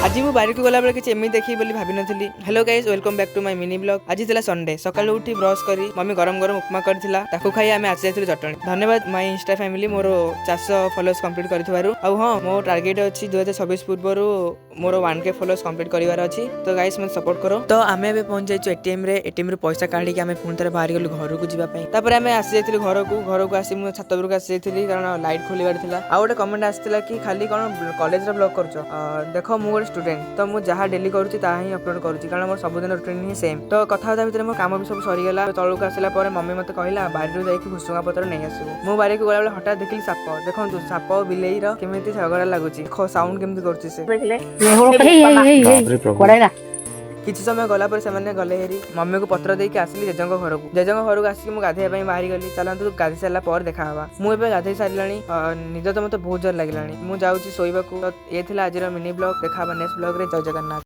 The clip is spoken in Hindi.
आज मु बाहर को गला बेले किसी एमती देखी बोली भाभी नथली। Hello guys, welcome back to my mini blog. आज थिला संडे, सकाळु उठी ब्रश करी मम्मी गरम गरम उपमा करथिला, ताकू खाई आमे आसी जायथिलु जटणी। धन्यवाद माय इंस्टा फैमिली मोर 400 फॉलोअर्स कंप्लीट करथिबारु। आ हां, मो टारगेट अछि 2026 पूर्वरु मोर 1k फॉलोअर्स कंप्लीट करिवार अछि। तो गाइस मन सपोर्ट करो। तो आमे बे पहुंच जाइछु एटीएम रे पैसा काढी के आमे पुन तरे बाहर गेलु घर को जिबा पई। तापर आमे आसी जायथिलु घर को आसी मु छत पर को आसी जायथिली कारण लाइट खोलिबार थिला। आ गोटे कमेंट आस्थिला कि खाली कोन कॉलेज रे ब्लॉग करछो। देखो मु गोटे स्टूडेंट, तो मु जहाँ डेली करूँ ता ही अपलोड करूँ कारण मोर सबुदिन रूटीन ही सेम। तो कथा भितर मो काम भी सब सरीगला। तलू आसला मम्मी मत कहला बाहर जाकि भुसुंगा पत्र नहीं आसू। मो बाहर को गला हठात देखली साप। देखो साप बिलेई केमी झगड़ा लगुच साउंड केमी कर किसी समय गला पर से गले हेरी मम्मी को पत्र देके आसली जेजों घर को आसिक मुझे गाधे बाहरी गली। चलतु गाधे सारा पर देखा मुझे गाधे सारा निद तो मत बहुत जोर लगे मुझे शोवा। ये आज मिनी ब्लॉग देखा नेक्स्ट ब्लॉग रे। जय जगन्नाथ।